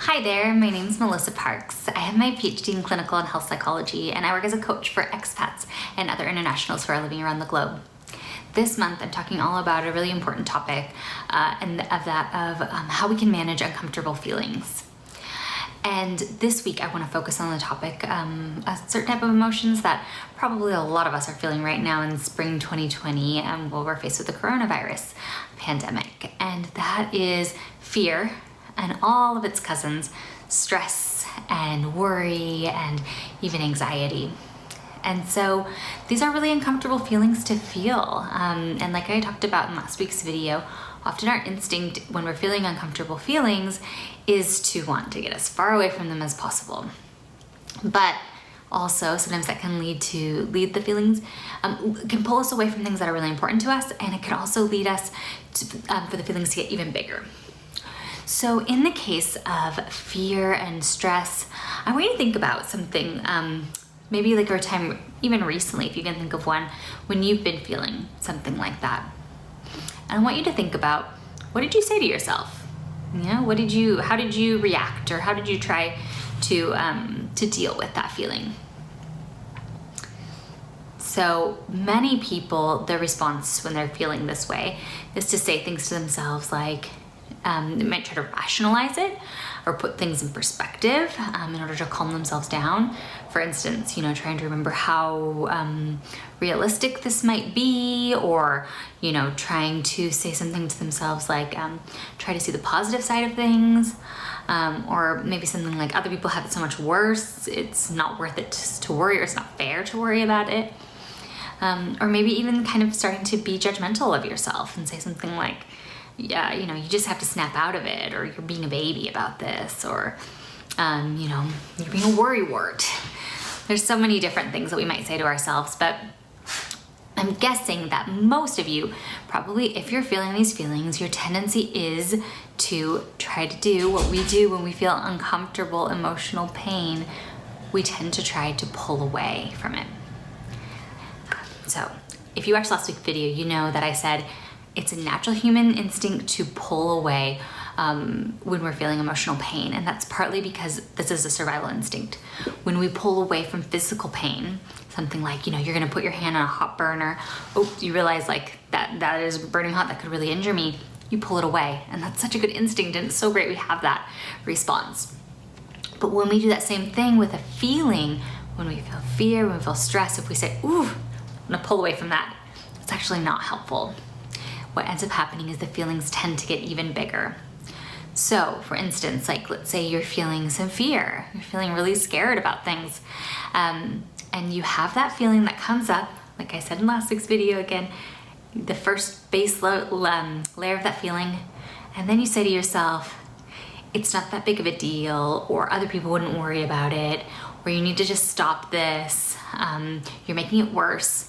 Hi there, my name is Melissa Parks. I have my PhD in clinical and health psychology, and I work as a coach for expats and other internationals who are living around the globe. This month, I'm talking all about a really important topic, and of how we can manage uncomfortable feelings. And this week, I want to focus on the topic, a certain type of emotions that probably a lot of us are feeling right now in spring 2020, while we're faced with the coronavirus pandemic. And that is fear and all of its cousins, stress and worry and even anxiety. And so these are really uncomfortable feelings to feel. And like I talked about in last week's video, often our instinct when we're feeling uncomfortable feelings is to want to get as far away from them as possible. But also sometimes that can lead the feelings, can pull us away from things that are really important to us, and it can also lead us to, for the feelings to get even bigger. So in the case of fear and stress, I want you to think about something, maybe like a time, even recently, if you can think of one, when you've been feeling something like that. And I want you to think about, what did you say to yourself? You know, how did you react, or how did you try to deal with that feeling? So many people, their response when they're feeling this way is to say things to themselves like, they might try to rationalize it or put things in perspective in order to calm themselves down. For instance, trying to remember how realistic this might be, or, trying to say something to themselves like, try to see the positive side of things, or maybe something like, other people have it so much worse, it's not worth it to worry, or it's not fair to worry about it. Or maybe even kind of starting to be judgmental of yourself and say something like, yeah, you just have to snap out of it, or you're being a baby about this, or, you're being a worrywart. There's so many different things that we might say to ourselves, but I'm guessing that most of you, probably if you're feeling these feelings, your tendency is to try to do what we do when we feel uncomfortable emotional pain. We tend to try to pull away from it. So if you watched last week's video, you know that I said, it's a natural human instinct to pull away when we're feeling emotional pain. And that's partly because this is a survival instinct. When we pull away from physical pain, something like, you're gonna put your hand on a hot burner, you realize like that is burning hot, that could really injure me, you pull it away. And that's such a good instinct, and it's so great we have that response. But when we do that same thing with a feeling, when we feel fear, when we feel stress, if we say, ooh, I'm gonna pull away from that, it's actually not helpful. What ends up happening is the feelings tend to get even bigger. So for instance, like let's say you're feeling some fear, you're feeling really scared about things, and you have that feeling that comes up, like I said in last week's video again, the first base layer of that feeling, and then you say to yourself, it's not that big of a deal, or other people wouldn't worry about it, or you need to just stop this, you're making it worse.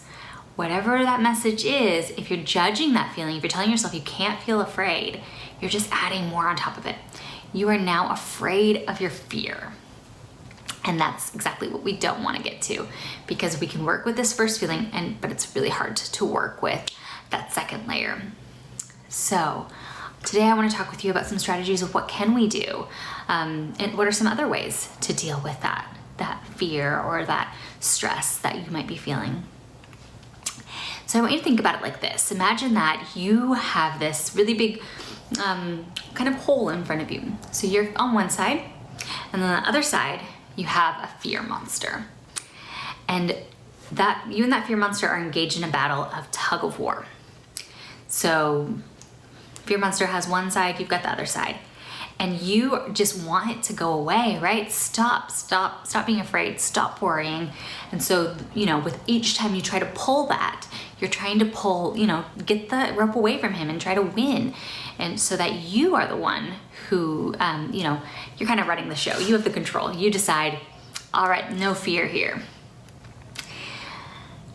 Whatever that message is, if you're judging that feeling, if you're telling yourself you can't feel afraid, you're just adding more on top of it. You are now afraid of your fear. And that's exactly what we don't want to get to, because we can work with this first feeling, but it's really hard to work with that second layer. So today I want to talk with you about some strategies of what can we do, and what are some other ways to deal with that fear or that stress that you might be feeling. So I want you to think about it like this. Imagine that you have this really big kind of hole in front of you. So you're on one side, and then on the other side, you have a fear monster. And that you and that fear monster are engaged in a battle of tug of war. So fear monster has one side, you've got the other side. And you just want it to go away, right? Stop being afraid, stop worrying. And so, with each time you try to pull that, you're trying to pull, get the rope away from him and try to win. And so that you are the one who, you're kind of running the show. You have the control. You decide, all right, no fear here.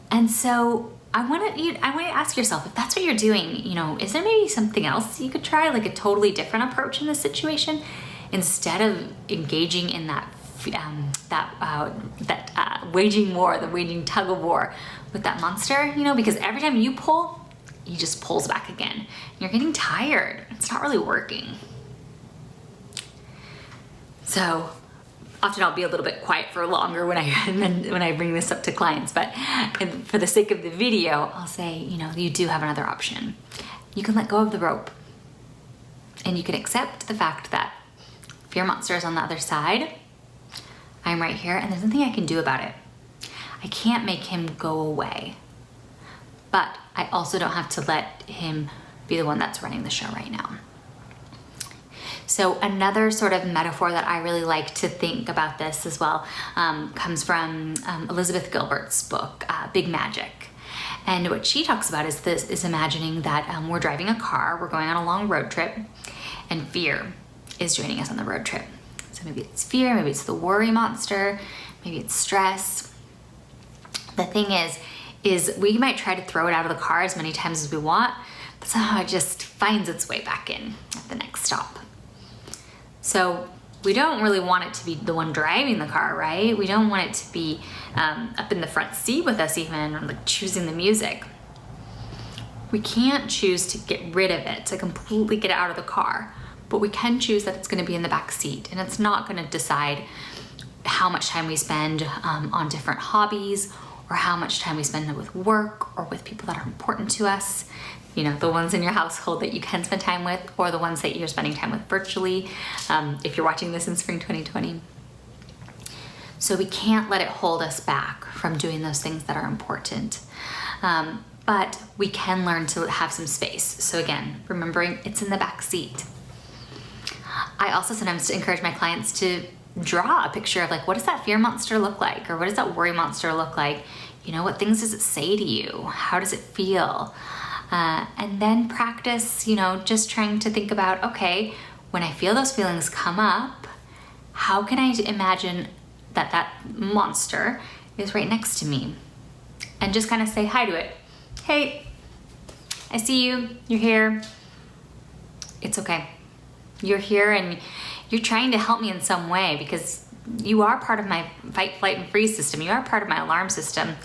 And so I want to ask yourself, if that's what you're doing, is there maybe something else you could try, like a totally different approach in this situation, instead of engaging in that waging war, the waging tug of war with that monster, because every time you pull, he just pulls back again. You're getting tired. It's not really working. So often I'll be a little bit quiet for longer when I bring this up to clients, but for the sake of the video, I'll say, you do have another option. You can let go of the rope, and you can accept the fact that fear monster is on the other side. I'm right here, and there's nothing I can do about it. I can't make him go away, but I also don't have to let him be the one that's running the show right now. So another sort of metaphor that I really like to think about this as well comes from Elizabeth Gilbert's book, Big Magic. And what she talks about is imagining that we're driving a car, we're going on a long road trip, and fear is joining us on the road trip. So maybe it's fear, maybe it's the worry monster, maybe it's stress. The thing is we might try to throw it out of the car as many times as we want, but somehow it just finds its way back in at the next stop. So we don't really want it to be the one driving the car, right? We don't want it to be up in the front seat with us even, or like choosing the music. We can't choose to get rid of it, to completely get it out of the car, but we can choose that it's gonna be in the back seat, and it's not gonna decide how much time we spend on different hobbies, or how much time we spend with work or with people that are important to us. The ones in your household that you can spend time with, or the ones that you're spending time with virtually, if you're watching this in spring 2020. So we can't let it hold us back from doing those things that are important. But we can learn to have some space. So again, remembering it's in the back seat. I also sometimes encourage my clients to draw a picture of like, what does that fear monster look like? Or what does that worry monster look like? What things does it say to you? How does it feel? And then practice, just trying to think about, okay, when I feel those feelings come up, how can I imagine that monster is right next to me? And just kind of say hi to it. Hey, I see you, you're here. It's okay. You're here and you're trying to help me in some way, because you are part of my fight, flight, and freeze system. You are part of my alarm system.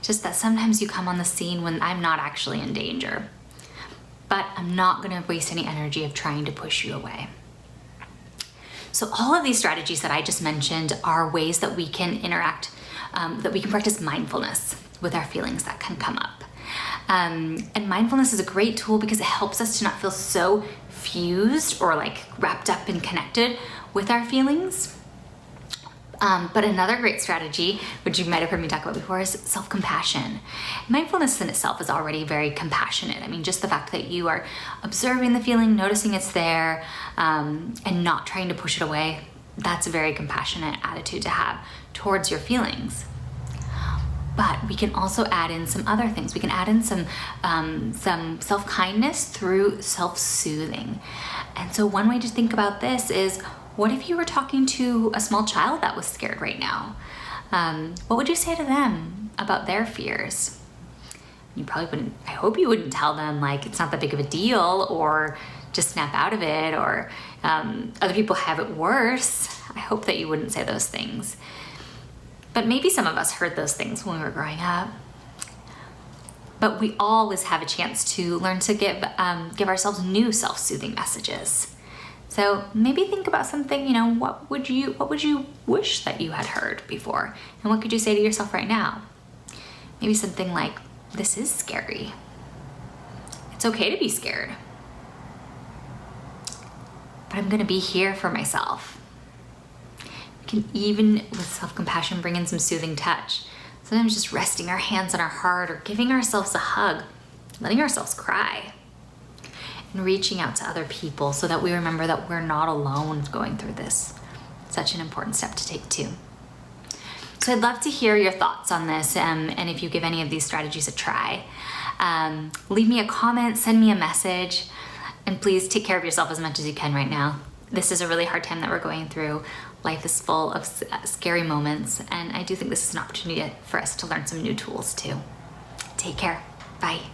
Just that sometimes you come on the scene when I'm not actually in danger. But I'm not gonna waste any energy of trying to push you away. So all of these strategies that I just mentioned are ways that we can interact, that we can practice mindfulness with our feelings that can come up. And mindfulness is a great tool because it helps us to not feel so fused or like wrapped up and connected with our feelings. But another great strategy, which you might have heard me talk about before, is self-compassion. Mindfulness in itself is already very compassionate. I mean, just the fact that you are observing the feeling, noticing it's there, and not trying to push it away, that's a very compassionate attitude to have towards your feelings. But we can also add in some other things. We can add in some self-kindness through self-soothing. And so one way to think about this is, what if you were talking to a small child that was scared right now? What would you say to them about their fears? You probably wouldn't, I hope you wouldn't tell them like it's not that big of a deal, or just snap out of it, or other people have it worse. I hope that you wouldn't say those things. But maybe some of us heard those things when we were growing up. But we always have a chance to learn to give ourselves new self-soothing messages. So maybe think about something, what would you wish that you had heard before? And what could you say to yourself right now? Maybe something like, this is scary. It's okay to be scared. But I'm gonna be here for myself. We can even, with self-compassion, bring in some soothing touch. Sometimes just resting our hands on our heart, or giving ourselves a hug, letting ourselves cry. And reaching out to other people so that we remember that we're not alone going through this. Such an important step to take too. So I'd love to hear your thoughts on this, and if you give any of these strategies a try. Leave me a comment, send me a message, and please take care of yourself as much as you can right now. This is a really hard time that we're going through. Life is full of scary moments, and I do think this is an opportunity for us to learn some new tools too. Take care. Bye.